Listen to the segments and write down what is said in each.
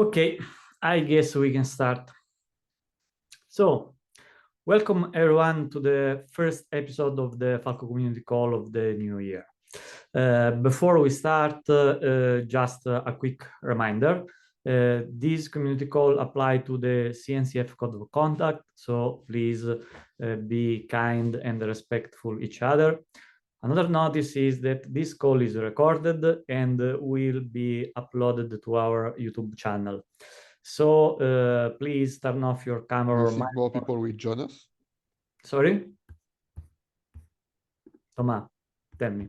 Okay, I guess we can start. So, welcome everyone to the first episode of the Falco Community Call of the new year. Before we start, just a quick reminder. This community call apply to the CNCF code of conduct, so please be kind and respectful each other. Another notice is that this call is recorded and will be uploaded to our YouTube channel. So please turn off your camera. Do you think more people will join us? Sorry? Thomas, tell me.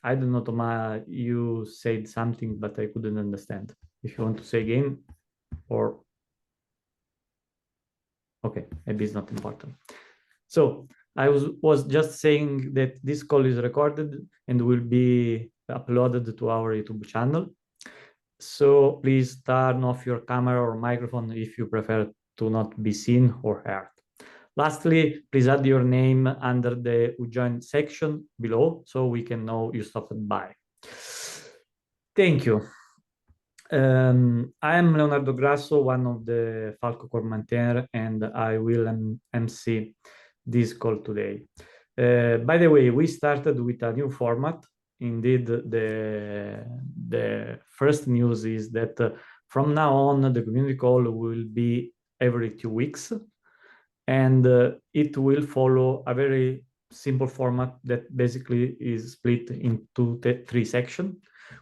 I don't know, Thomas, you said something, but I couldn't understand. If you want to say again, or... Okay, maybe it's not important. So I was just saying that this call is recorded and will be uploaded to our YouTube channel. So please turn off your camera or microphone if you prefer to not be seen or heard. Lastly, please add your name under the Who Joined section below so we can know you stopped by. Thank you. I am Leonardo Grasso, one of the Falco core maintainer, and I will MC this call today. By the way, we started with a new format. Indeed, the first news is that from now on, the community call will be every 2 weeks, and it will follow a very simple format that basically is split into 3 sections.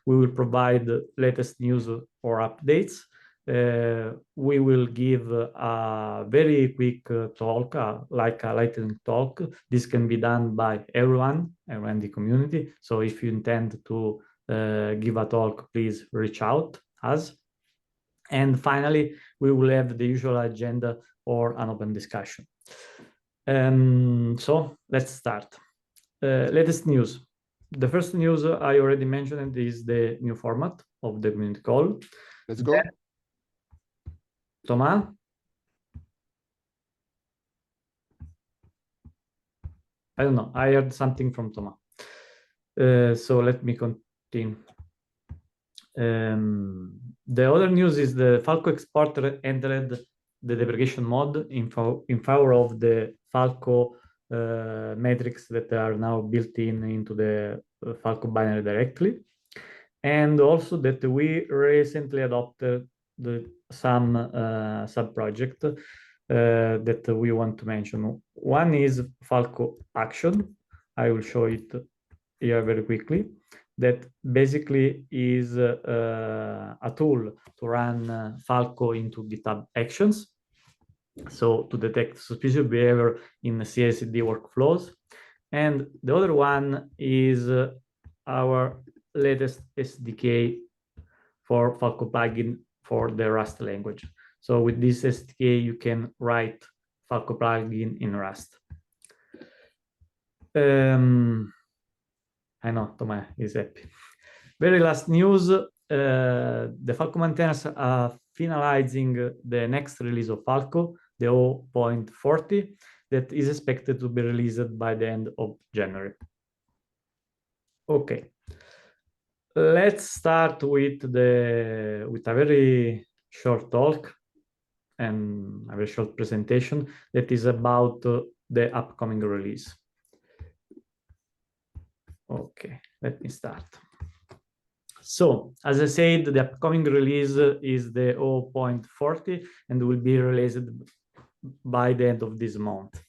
We will provide the latest news or updates. We will give a very quick talk, like a lightning talk. This can be done by everyone around the community. So if you intend to give a talk, please reach out us. And finally, we will have the usual agenda or an open discussion. So let's start. Latest news. The first news I already mentioned is the new format of the community call. Let's go. Thomas? I don't know. I heard something from Thomas. So let me continue. The other news is the Falco exporter entered the deprecation mode in favor of the Falco metrics that are now built into the Falco binary directly. And also that we recently adopted some sub-project that we want to mention. One is Falco Action. I will show it here very quickly. That basically is a tool to run Falco into GitHub Actions. So to detect suspicious behavior in CI/CD workflows. And the other one is our latest SDK for Falco plugin for the Rust language. So with this SDK, you can write Falco plugin in Rust. I know Thomas is happy. Very last news, the Falco maintainers are finalizing the next release of Falco, the 0.40, that is expected to be released by the end of January. Okay, let's start with a very short talk and a very short presentation that is about the upcoming release. Okay, let me start. So, as I said, the upcoming release is the 0.40 and will be released by the end of this month.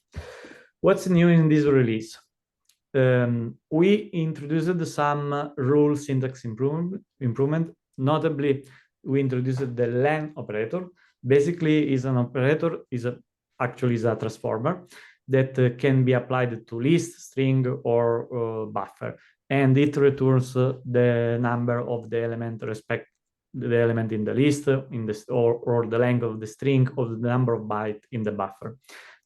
What's new in this release? We introduced some rule syntax improvement. Notably, we introduced the len operator. Basically, is an operator, actually is a transformer that can be applied to list, string, or buffer. And it returns the number of the element the element in the list, or the length of the string, or the number of bytes in the buffer.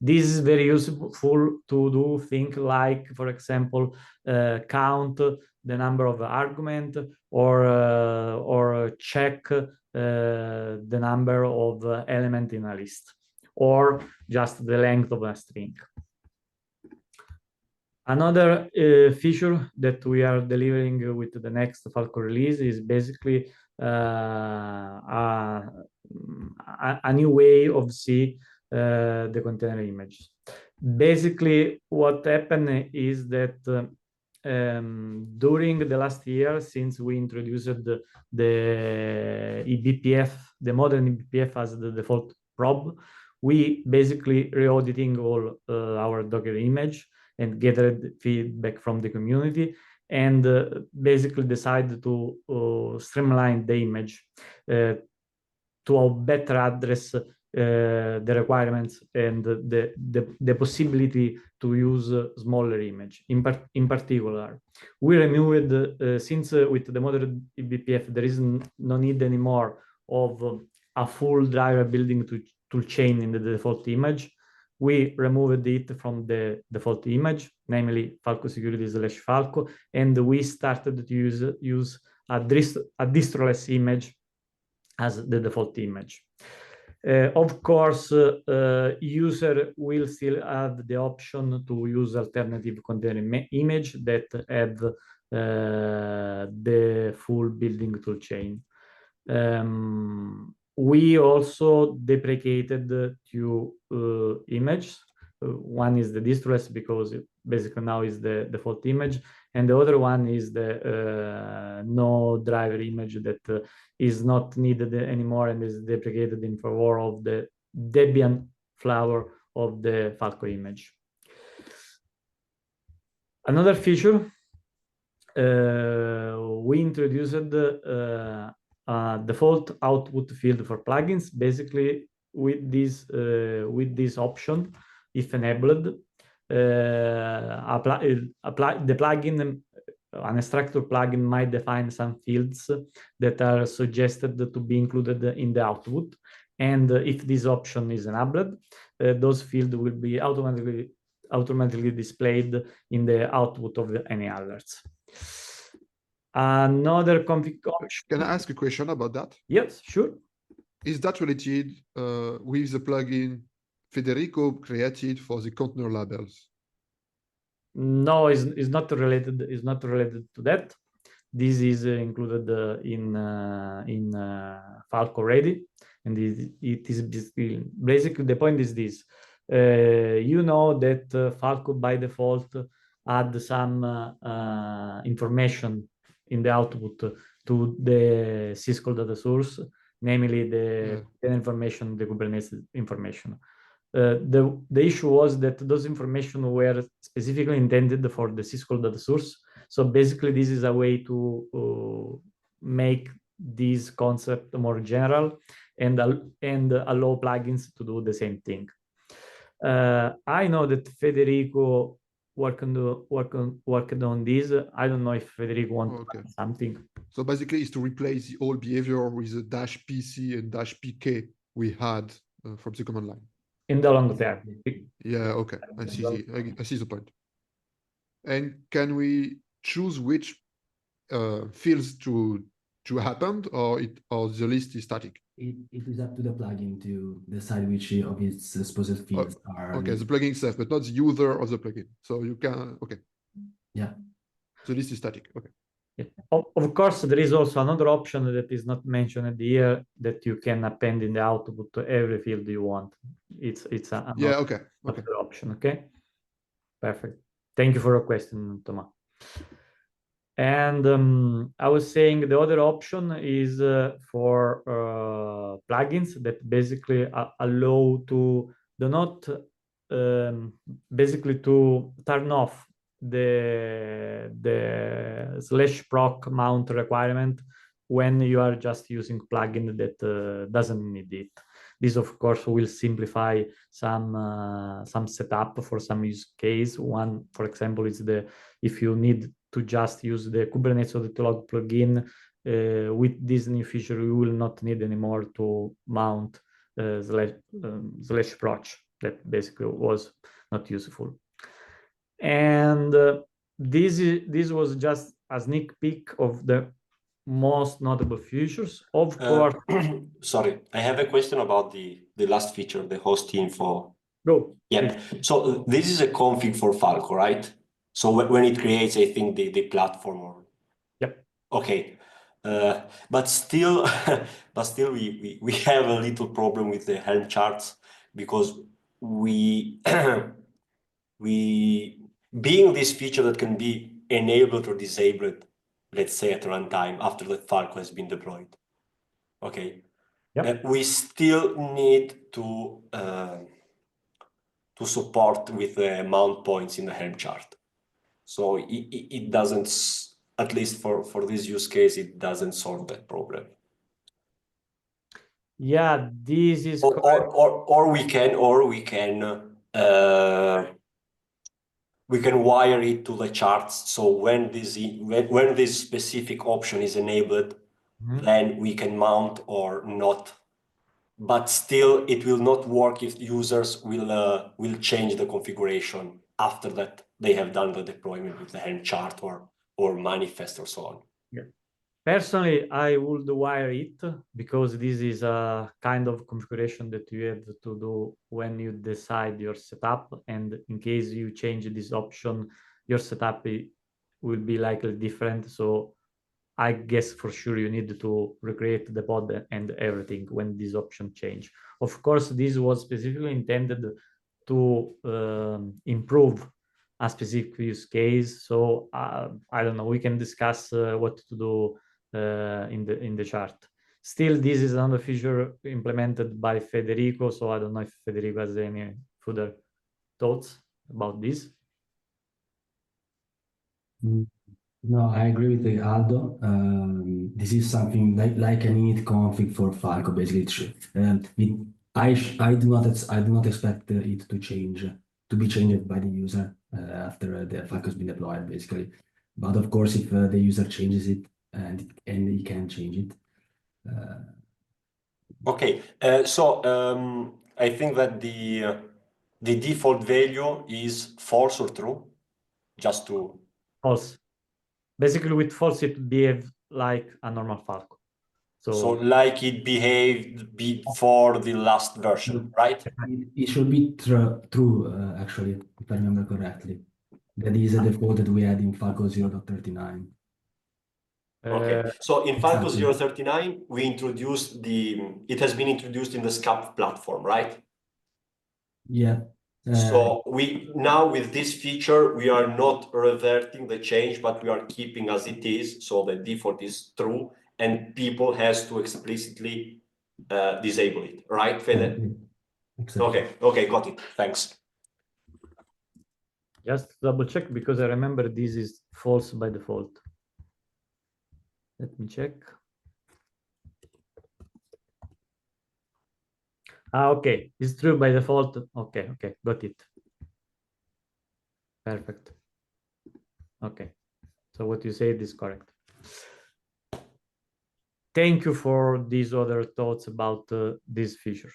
This is very useful to do things like, for example, count the number of arguments or check the number of elements in a list, or just the length of a string. Another feature that we are delivering with the next Falco release is basically a new way of see the container image. Basically, what happened is that during the last year, since we introduced the eBPF, the modern eBPF as the default probe, we basically re-auditing all our Docker image and gathered feedback from the community, and basically decided to streamline the image to better address the requirements and the possibility to use smaller image. In particular, we removed, since with the modern eBPF, there is no need anymore of a full driver building tool chain in the default image. We removed it from the default image, namely Falco security/Falco, and we started to use a distroless image as the default image. Of course, user will still have the option to use alternative container image that have the full building tool chain. We also deprecated two images. One is the distress because it basically now is the default image, and the other one is the no driver image that is not needed anymore and is deprecated in favor of the Debian flavor of the Falco image. Another feature, we introduced default output field for plugins. Basically, with this option, if enabled, the plugin, an extractor plugin might define some fields that are suggested to be included in the output, and if this option is enabled, those fields will be automatically displayed in the output of any alerts. Another config option. Can I ask a question about that? Yes, sure. Is that related with the plugin Federico created for the container labels? No, it's not related. It's not related to that. This is included in Falco already, and it is basically the point is this. You know that Falco by default add some information in the output to the syscall data source, namely the information, the Kubernetes information. The issue was that those information were specifically intended for the syscall data source. So basically, this is a way to make this concept more general and allow plugins to do the same thing. I know that Federico worked on this. I don't know if Federico wants to add something. So basically, it's to replace the old behavior with the -pc and -pk we had from the command line. In the long term. Yeah, okay. I see the point. And can we choose which fields to happen, or the list is static? It is up to the plugin to decide which of its supposed fields are. Okay, the plugin itself, but not the user of the plugin. So you can, okay. Yeah. So this is static, okay. Yeah. Of course, there is also another option that is not mentioned here that you can append in the output to every field you want. It's another option, okay? Perfect. Thank you for your question, Thomas. And I was saying the other option is for plugins that basically allow to basically to turn off the /proc mount requirement when you are just using plugin that doesn't need it. This, of course, will simplify some setup for some use case. One, for example, is if you need to just use the Kubernetes audit-log plugin, with this new feature, you will not need anymore to mount /proc. That basically was not useful. And this was just a sneak peek of the most notable features. Of course. Sorry, I have a question about the last feature, the host info. Go. Yeah. So this is a config for Falco, right? So when it creates, I think the platform. Yep. Okay. But still, we have a little problem with the Helm charts because we being this feature that can be enabled or disabled, let's say at runtime after the Falco has been deployed. Okay. Yep. We still need to support with the mount points in the Helm chart. So it doesn't, at least for this use case, it doesn't solve that problem. Yeah, this is Or we can wire it to the charts. So when this specific option is enabled, then we can mount or not. But still, it will not work if users will change the configuration after that they have done the deployment with the Helm chart or manifest or so on. Yeah. Personally, I would wire it because this is a kind of configuration that you have to do when you decide your setup. And in case you change this option, your setup will be likely different. So I guess for sure you need to recreate the pod and everything when this option change. Of course, this was specifically intended to improve a specific use case. So I don't know, we can discuss what to do in the chart. Still, this is another feature implemented by Federico. So I don't know if Federico has any further thoughts about this. No, I agree with Aldo. This is something like an init config for Falco, basically. I do not expect it to be changed by the user after the Falco has been deployed, basically. But of course, if the user changes it and he can change it. Okay, so I think that the default value is false or true, just to False. Basically, with false, it behaves like a normal Falco. So like it behaved before the last version, right? It should be true, actually, if I remember correctly. That is a default that we had in Falco 0.39. Okay, so in Falco Exactly. 0.39, we introduced it has been introduced in the SCAP platform, right? Yeah. So now with this feature, we are not reverting the change, but we are keeping as it is. So the default is true and people has to explicitly disable it, right, Fede? Exactly. Okay, got it. Thanks. Just double check because I remember this is false by default. Let me check. Okay, it's true by default. Okay, got it. Perfect. Okay, so what you said is correct. Thank you for these other thoughts about this feature.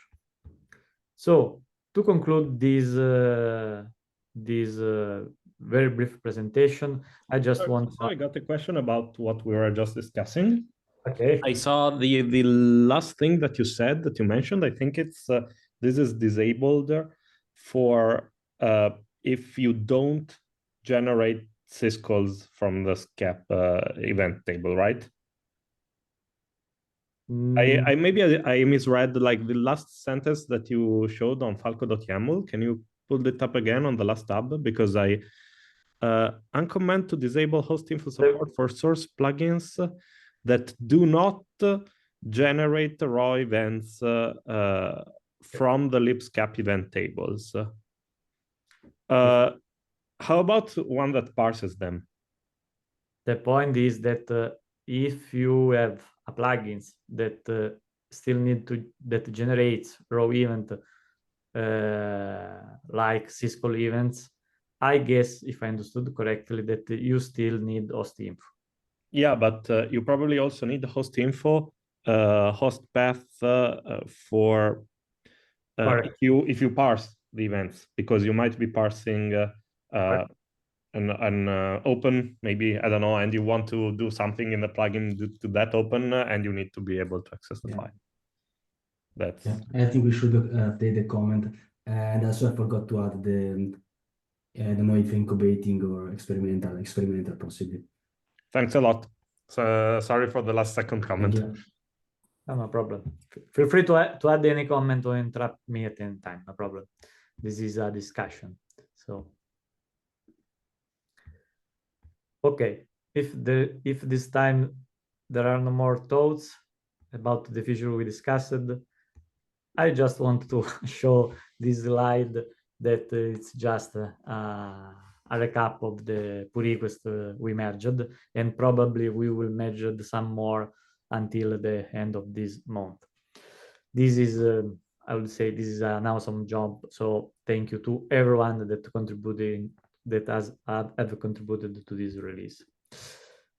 So to conclude this very brief presentation, I just want. So I got a question about what we were just discussing. Okay. I saw the last thing that you said, that you mentioned. I think it's this is disabled for if you don't generate syscalls from the SCAP event table, right? I misread like the last sentence that you showed on falco.yaml. Can you pull it up again on the last tab? Because I uncomment to disable host info support for source plugins that do not generate raw events from the libscap event tables. How about one that parses them? The point is that if you have a plugins that still need that generates raw event like syscall events, I guess, if I understood correctly, that you still need host info. Yeah, but you probably also need the host info, host path for if you parse the events, because you might be parsing an open, maybe, I don't know, and you want to do something in the plugin to that open, and you need to be able to access the file. That's. I think we should update the comment. And also, I forgot to add I don't know if incubating or experimental possibly. Thanks a lot. So, sorry for the last second comment. Thank you. No problem. Feel free to add any comment or interrupt me at any time. No problem. This is a discussion. So, okay. If this time there are no more thoughts about the feature we discussed, I just want to show this slide that it's just a recap of the pull request we merged, and probably we will merge some more until the end of this month. This is, I would say, this is an awesome job. So thank you to everyone that have contributed to this release.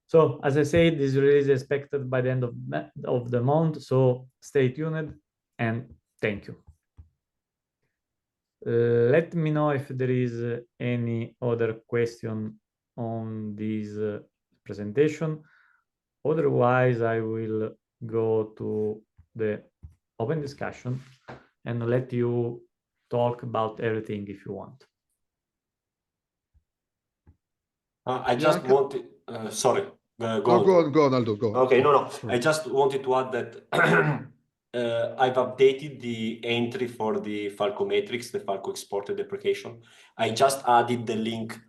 So as I said, this release is expected by the end of the month. So stay tuned and thank you. Let me know if there is any other question on this presentation. Otherwise, I will go to the open discussion and let you talk about everything if you want. I just wanted, sorry, go on, Aldo, go on. Okay, no. Sorry. I just wanted to add that I've updated the entry for the Falco matrix, the Falco exported deprecation. I just added the link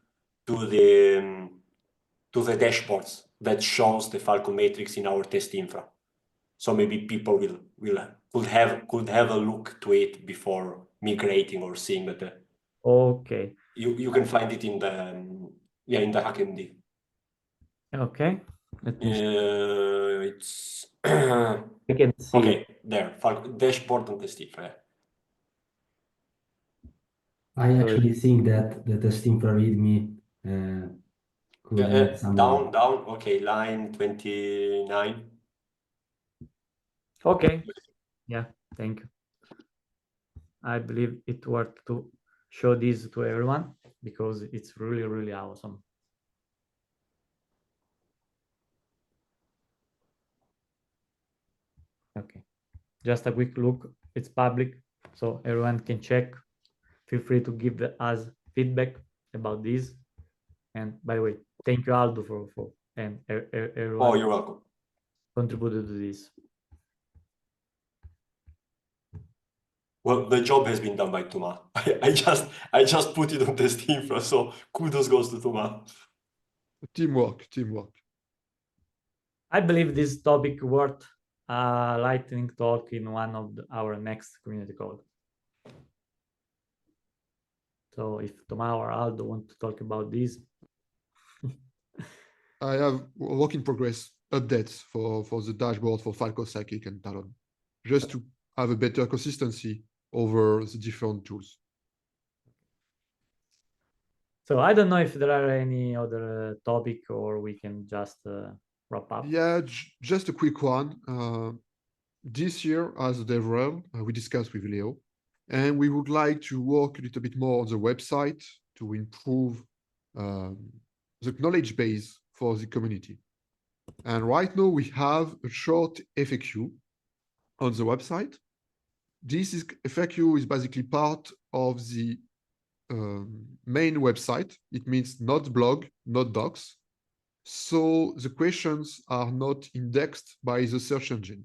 to the dashboards that shows the Falco matrix in our test infra. So maybe people could have a look to it before migrating or seeing that. Okay. You can find it in the in the HackMD. Okay. It's I can see. okay there. Falco dashboard and test infra. I actually think that the test infra readme could add some Down. Okay, line 29. Okay. Yeah, thank you. I believe it worth to show this to everyone because it's really, really awesome. Okay, just a quick look. It's public, so everyone can check. Feel free to give us feedback about this. And by the way, thank you, Aldo, for and everyone. Oh, you're welcome. Contributed to this. Well, the job has been done by Thomas. I just put it on test infra, so kudos goes to Thomas. Teamwork. I believe this topic worth a lightning talk in one of our next community call. So if Thomas or Aldo want to talk about this. I have work in progress updates for the dashboard for Falco, Scikit, and Talon, just to have a better consistency over the different tools. So I don't know if there are any other topic or we can just wrap up. Yeah, just a quick one. This year, as DevRel, we discussed with Leo, and we would like to work a little bit more on the website to improve the knowledge base for the community. And right now we have a short FAQ on the website. This FAQ is basically part of the main website. It means not blog, not docs. So the questions are not indexed by the search engine.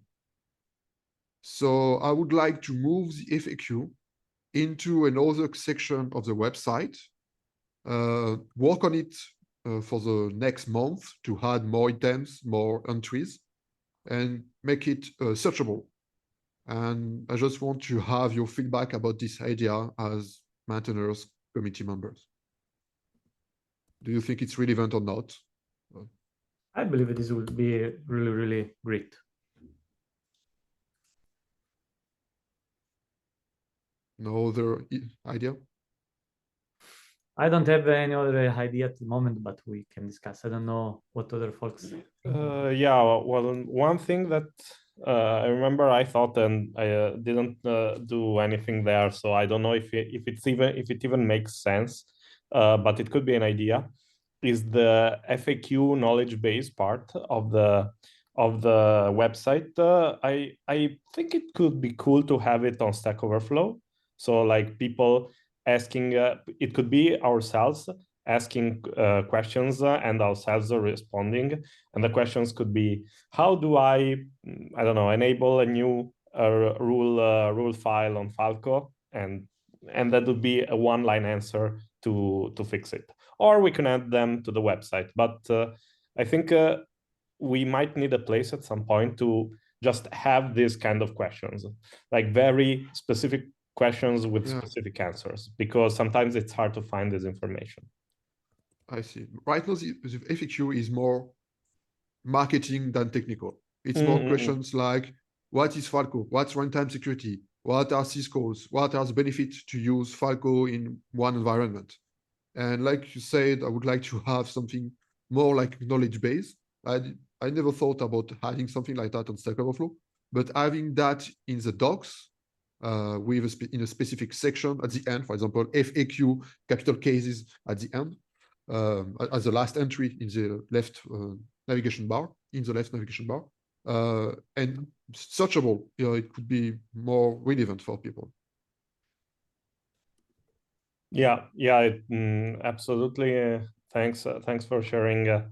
So I would like to move the FAQ into another section of the website, work on it for the next month to add more items, more entries, and make it searchable. And I just want to have your feedback about this idea as maintainers, committee members. Do you think it's relevant or not? I believe this would be really, really great. No other idea? I don't have any other idea at the moment, but we can discuss. I don't know what other folks. Yeah, well, one thing that I remember I thought, and I didn't do anything there, so I don't know if it even makes sense, but it could be an idea. Is the FAQ knowledge base part of the website? I think it could be cool to have it on Stack Overflow, so like people asking, it could be ourselves asking questions and ourselves responding. And the questions could be, how do I don't know, enable a new rule file on Falco? And that would be a one-line answer to fix it. Or we can add them to the website. But I think we might need a place at some point to just have these kind of questions, like very specific questions with specific answers, because sometimes it's hard to find this information. I see. Right now, the FAQ is more marketing than technical. It's more questions like, what is Falco? What's runtime security? What are syscalls? What are the benefits to use Falco in one environment? And like you said, I would like to have something more like knowledge base. I never thought about having something like that on Stack Overflow, but having that in the docs with in a specific section at the end, for example, FAQ capital cases at the end, as the last entry in the left navigation bar, and searchable, it could be more relevant for people. Yeah, absolutely. Thanks for sharing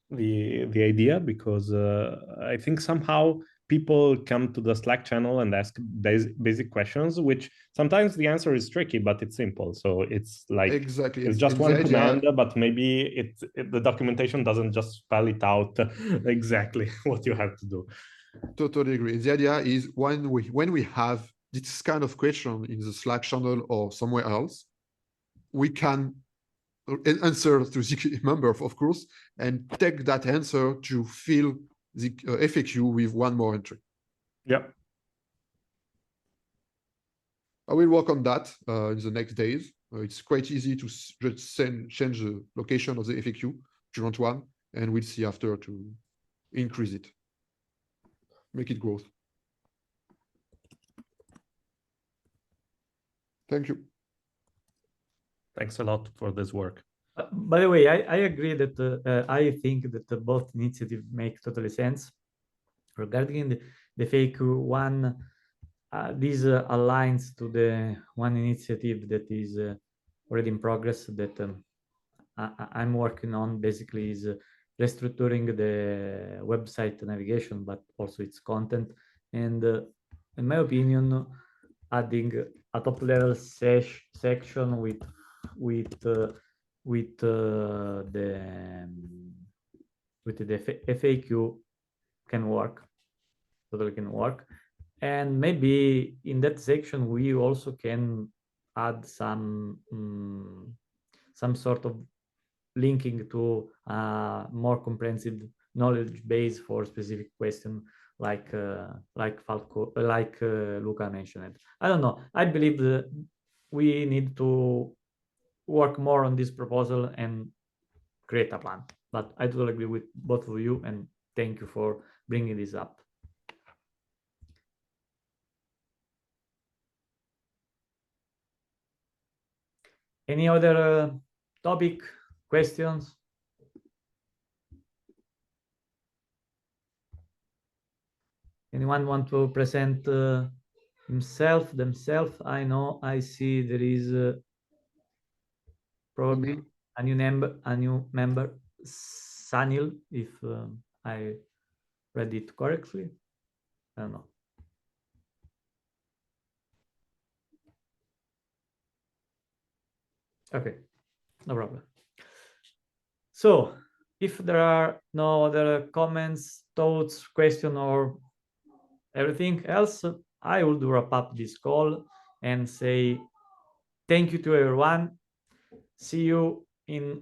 the idea, because I think somehow people come to the Slack channel and ask basic questions, which sometimes the answer is tricky, but it's simple. So it's like, exactly, it's just one command, but maybe the documentation doesn't just spell it out exactly what you have to do. Totally agree. The idea is when we have this kind of question in the Slack channel or somewhere else, we can answer to the member, of course, and take that answer to fill the FAQ with one more entry. Yep. I will work on that in the next days. It's quite easy to just change the location of the FAQ if you want one, and we'll see after to increase it, make it growth. Thank you. Thanks a lot for this work. By the way, I agree that I think that both initiatives make totally sense. Regarding the FAQ one, this aligns to the one initiative that is already in progress that I'm working on. Basically, is restructuring the website navigation, but also its content. And in my opinion, adding a top-level section with the FAQ can work, totally can work. And maybe in that section we also can add some sort of linking to a more comprehensive knowledge base for specific question, like Falco, like Luca mentioned. I don't know. I believe that we need to work more on this proposal and create a plan. But I totally agree with both of you, and thank you for bringing this up. Any other topic, questions? Anyone want to present themselves? I know, I see there is probably a new member, Sanil, if I read it correctly. I don't know. Okay, no problem. So if there are no other comments, thoughts, question, or everything else, I will wrap up this call and say thank you to everyone. See you in